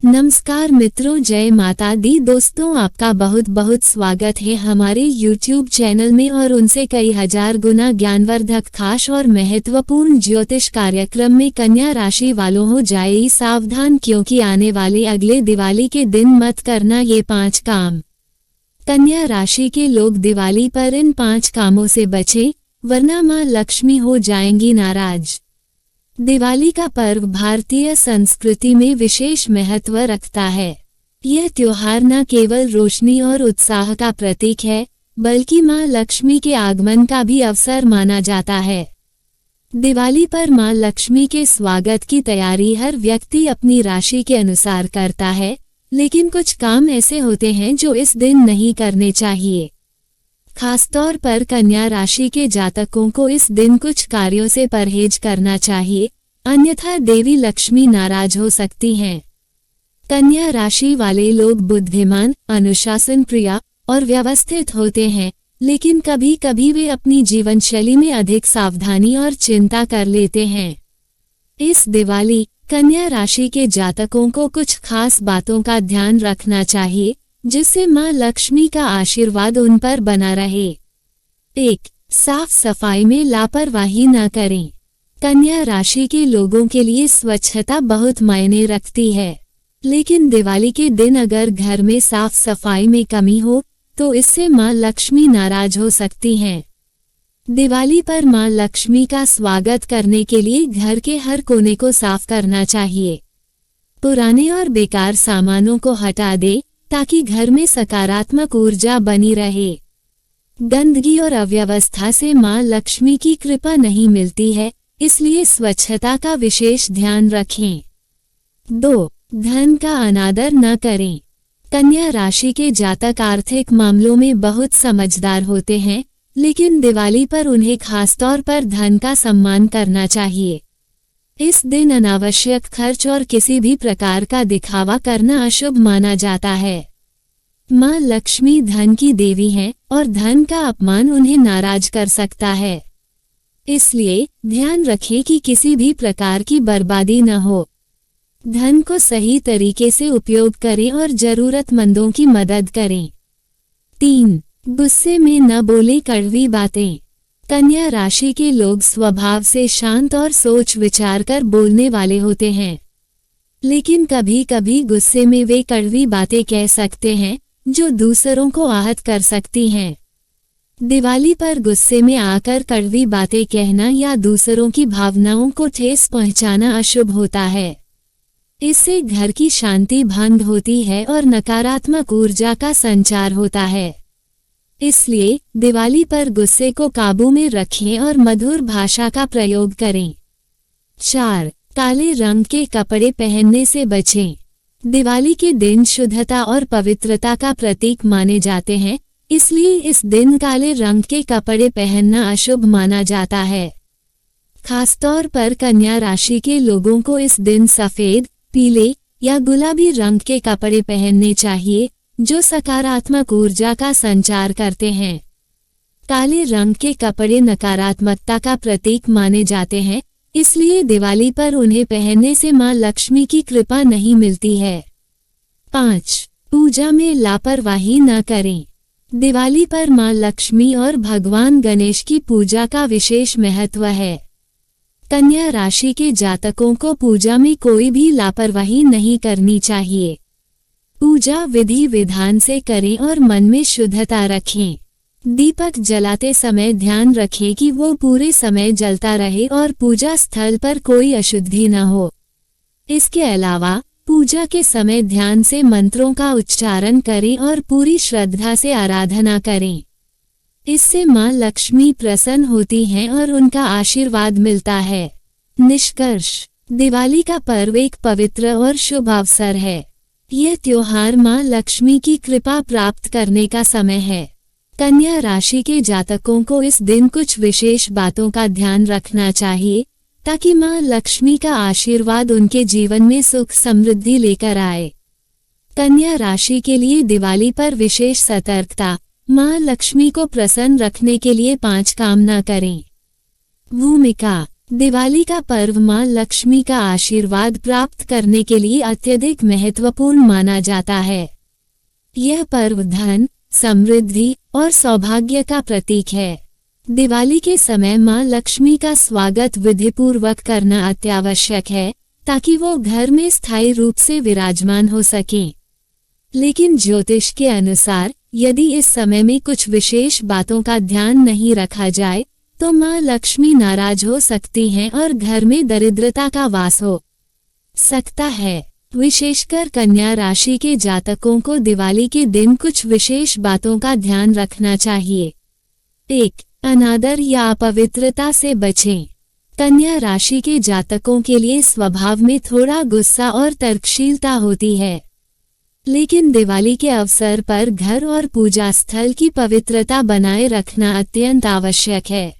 नमस्कार मित्रों, जय माता दी। दोस्तों, आपका बहुत बहुत स्वागत है हमारे YouTube चैनल में और उनसे कई हजार गुना ज्ञानवर्धक खास और महत्वपूर्ण ज्योतिष कार्यक्रम में। कन्या राशि वालों, हो जाइए सावधान, क्योंकि आने वाले अगले दिवाली के दिन मत करना ये 5 काम। कन्या राशि के लोग दिवाली पर इन 5 कामों से बचें, वरना मां लक्ष्मी हो जाएंगी नाराज। दिवाली का पर्व भारतीय संस्कृति में विशेष महत्व रखता है। यह त्योहार न केवल रोशनी और उत्साह का प्रतीक है, बल्कि मां लक्ष्मी के आगमन का भी अवसर माना जाता है। दिवाली पर मां लक्ष्मी के स्वागत की तैयारी हर व्यक्ति अपनी राशि के अनुसार करता है, लेकिन कुछ काम ऐसे होते हैं जो इस दिन नहीं करने चाहिए। खासतौर पर कन्या राशि के जातकों को इस दिन कुछ कार्यों से परहेज करना चाहिए, अन्यथा देवी लक्ष्मी नाराज हो सकती हैं। कन्या राशि वाले लोग बुद्धिमान, अनुशासन प्रिय और व्यवस्थित होते हैं, लेकिन कभी कभी वे अपनी जीवनशैली में अधिक सावधानी और चिंता कर लेते हैं। इस दिवाली कन्या राशि के जातकों को कुछ खास बातों का ध्यान रखना चाहिए, जिससे मां लक्ष्मी का आशीर्वाद उन पर बना रहे। 1. साफ सफाई में लापरवाही न करें। कन्या राशि के लोगों के लिए स्वच्छता बहुत मायने रखती है, लेकिन दिवाली के दिन अगर घर में साफ सफाई में कमी हो तो इससे मां लक्ष्मी नाराज हो सकती हैं। दिवाली पर मां लक्ष्मी का स्वागत करने के लिए घर के हर कोने को साफ करना चाहिए। पुराने और बेकार सामानों को हटा दे ताकि घर में सकारात्मक ऊर्जा बनी रहे। गंदगी और अव्यवस्था से मां लक्ष्मी की कृपा नहीं मिलती है, इसलिए स्वच्छता का विशेष ध्यान रखें। 2. धन का अनादर न करें। कन्या राशि के जातक आर्थिक मामलों में बहुत समझदार होते हैं, लेकिन दिवाली पर उन्हें खासतौर पर धन का सम्मान करना चाहिए। इस दिन अनावश्यक खर्च और किसी भी प्रकार का दिखावा करना अशुभ माना जाता है। मां लक्ष्मी धन की देवी हैं और धन का अपमान उन्हें नाराज कर सकता है। इसलिए ध्यान रखें कि किसी भी प्रकार की बर्बादी न हो। धन को सही तरीके से उपयोग करें और जरूरतमंदों की मदद करें। 3. गुस्से में न बोले कड़वी बातें। कन्या राशि के लोग स्वभाव से शांत और सोच विचार कर बोलने वाले होते हैं, लेकिन कभी कभी गुस्से में वे कड़वी बातें कह सकते हैं जो दूसरों को आहत कर सकती हैं। दिवाली पर गुस्से में आकर कड़वी बातें कहना या दूसरों की भावनाओं को ठेस पहुंचाना अशुभ होता है। इससे घर की शांति भंग होती है और नकारात्मक ऊर्जा का संचार होता है। इसलिए दिवाली पर गुस्से को काबू में रखें और मधुर भाषा का प्रयोग करें। 4. काले रंग के कपड़े पहनने से बचें। दिवाली के दिन शुद्धता और पवित्रता का प्रतीक माने जाते हैं, इसलिए इस दिन काले रंग के कपड़े पहनना अशुभ माना जाता है। खासतौर पर कन्या राशि के लोगों को इस दिन सफेद, पीले या गुलाबी रंग के कपड़े पहनने चाहिए, जो सकारात्मक ऊर्जा का संचार करते हैं। काले रंग के कपड़े नकारात्मकता का प्रतीक माने जाते हैं, इसलिए दिवाली पर उन्हें पहनने से मां लक्ष्मी की कृपा नहीं मिलती है। 5. पूजा में लापरवाही न करें। दिवाली पर मां लक्ष्मी और भगवान गणेश की पूजा का विशेष महत्व है। कन्या राशि के जातकों को पूजा में कोई भी लापरवाही नहीं करनी चाहिए। पूजा विधि विधान से करें और मन में शुद्धता रखें। दीपक जलाते समय ध्यान रखें कि वो पूरे समय जलता रहे और पूजा स्थल पर कोई अशुद्धि न हो। इसके अलावा पूजा के समय ध्यान से मंत्रों का उच्चारण करें और पूरी श्रद्धा से आराधना करें। इससे मां लक्ष्मी प्रसन्न होती हैं और उनका आशीर्वाद मिलता है। निष्कर्ष: दिवाली का पर्व एक पवित्र और शुभ अवसर है। यह त्योहार मां लक्ष्मी की कृपा प्राप्त करने का समय है। कन्या राशि के जातकों को इस दिन कुछ विशेष बातों का ध्यान रखना चाहिए, ताकि मां लक्ष्मी का आशीर्वाद उनके जीवन में सुख समृद्धि लेकर आए। कन्या राशि के लिए दिवाली पर विशेष सतर्कता। मां लक्ष्मी को प्रसन्न रखने के लिए 5 काम न करें। भूमिका: दिवाली का पर्व मां लक्ष्मी का आशीर्वाद प्राप्त करने के लिए अत्यधिक महत्वपूर्ण माना जाता है। यह पर्व धन, समृद्धि और सौभाग्य का प्रतीक है। दिवाली के समय मां लक्ष्मी का स्वागत विधिपूर्वक करना अत्यावश्यक है, ताकि वो घर में स्थायी रूप से विराजमान हो सकें। लेकिन ज्योतिष के अनुसार यदि इस समय में कुछ विशेष बातों का ध्यान नहीं रखा जाए तो मां लक्ष्मी नाराज हो सकती हैं और घर में दरिद्रता का वास हो सकता है। विशेषकर कन्या राशि के जातकों को दिवाली के दिन कुछ विशेष बातों का ध्यान रखना चाहिए। 1. अनादर या अपवित्रता से बचें। कन्या राशि के जातकों के लिए स्वभाव में थोड़ा गुस्सा और तर्कशीलता होती है, लेकिन दिवाली के अवसर पर घर और पूजा स्थल की पवित्रता बनाए रखना अत्यंत आवश्यक है।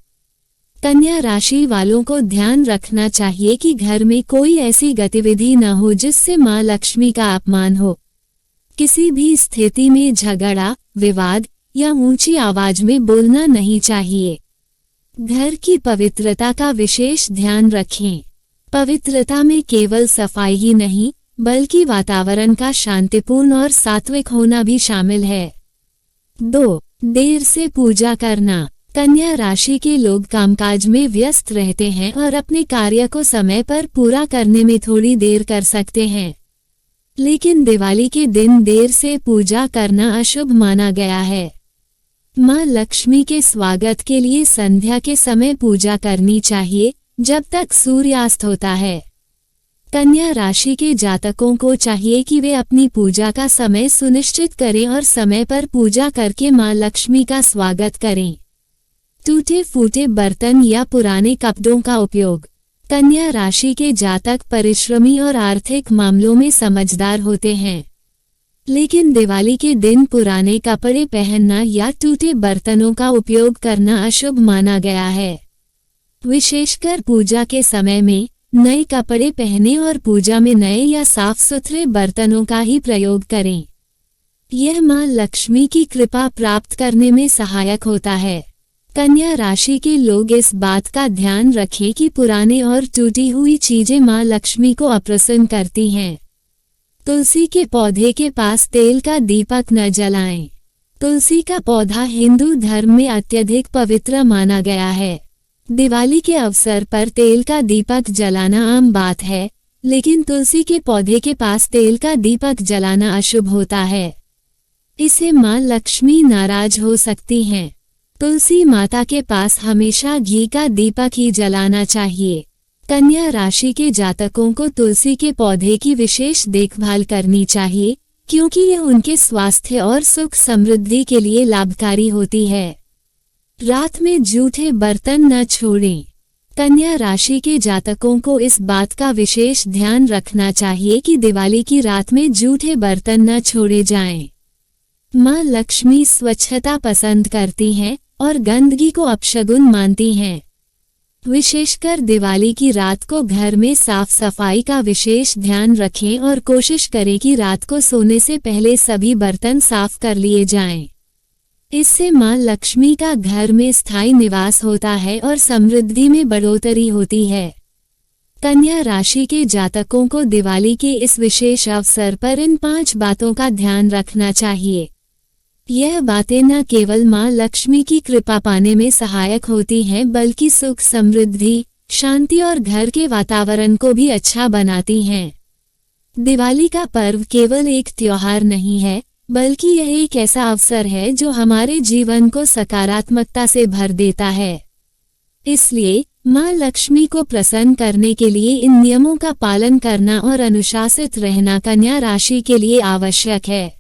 कन्या राशि वालों को ध्यान रखना चाहिए कि घर में कोई ऐसी गतिविधि न हो जिससे मां लक्ष्मी का अपमान हो। किसी भी स्थिति में झगड़ा, विवाद या ऊंची आवाज में बोलना नहीं चाहिए। घर की पवित्रता का विशेष ध्यान रखें। पवित्रता में केवल सफाई ही नहीं, बल्कि वातावरण का शांतिपूर्ण और सात्विक होना भी शामिल है। 2. देर से पूजा करना। कन्या राशि के लोग कामकाज में व्यस्त रहते हैं और अपने कार्य को समय पर पूरा करने में थोड़ी देर कर सकते हैं, लेकिन दिवाली के दिन देर से पूजा करना अशुभ माना गया है। मां लक्ष्मी के स्वागत के लिए संध्या के समय पूजा करनी चाहिए, जब तक सूर्यास्त होता है। कन्या राशि के जातकों को चाहिए कि वे अपनी पूजा का समय सुनिश्चित करें और समय पर पूजा करके मां लक्ष्मी का स्वागत करें। टूटे फूटे बर्तन या पुराने कपड़ों का उपयोग। कन्या राशि के जातक परिश्रमी और आर्थिक मामलों में समझदार होते हैं, लेकिन दिवाली के दिन पुराने कपड़े पहनना या टूटे बर्तनों का उपयोग करना अशुभ माना गया है। विशेषकर पूजा के समय में नए कपड़े पहने और पूजा में नए या साफ सुथरे बर्तनों का ही प्रयोग करें। यह मां लक्ष्मी की कृपा प्राप्त करने में सहायक होता है। कन्या राशि के लोग इस बात का ध्यान रखें कि पुराने और टूटी हुई चीजें मां लक्ष्मी को अप्रसन्न करती हैं। तुलसी के पौधे के पास तेल का दीपक न जलाएं। तुलसी का पौधा हिंदू धर्म में अत्यधिक पवित्र माना गया है। दिवाली के अवसर पर तेल का दीपक जलाना आम बात है, लेकिन तुलसी के पौधे के पास तेल का दीपक जलाना अशुभ होता है। इससे मां लक्ष्मी नाराज हो सकती हैं। तुलसी माता के पास हमेशा घी का दीपक ही जलाना चाहिए। कन्या राशि के जातकों को तुलसी के पौधे की विशेष देखभाल करनी चाहिए, क्योंकि यह उनके स्वास्थ्य और सुख समृद्धि के लिए लाभकारी होती है। रात में जूठे बर्तन न छोड़ें। कन्या राशि के जातकों को इस बात का विशेष ध्यान रखना चाहिए कि दिवाली की रात में जूठे बर्तन न छोड़े जाएं। मां लक्ष्मी स्वच्छता पसंद करती हैं और गंदगी को अपशगुन मानती हैं। विशेषकर दिवाली की रात को घर में साफ सफाई का विशेष ध्यान रखें और कोशिश करें कि रात को सोने से पहले सभी बर्तन साफ कर लिए जाएं। इससे मां लक्ष्मी का घर में स्थायी निवास होता है और समृद्धि में बढ़ोतरी होती है। कन्या राशि के जातकों को दिवाली के इस विशेष अवसर पर इन 5 बातों का ध्यान रखना चाहिए। यह बातें न केवल मां लक्ष्मी की कृपा पाने में सहायक होती हैं, बल्कि सुख समृद्धि, शांति और घर के वातावरण को भी अच्छा बनाती हैं। दिवाली का पर्व केवल एक त्योहार नहीं है, बल्कि यह एक ऐसा अवसर है जो हमारे जीवन को सकारात्मकता से भर देता है। इसलिए मां लक्ष्मी को प्रसन्न करने के लिए इन नियमों का पालन करना और अनुशासित रहना कन्या राशि के लिए आवश्यक है।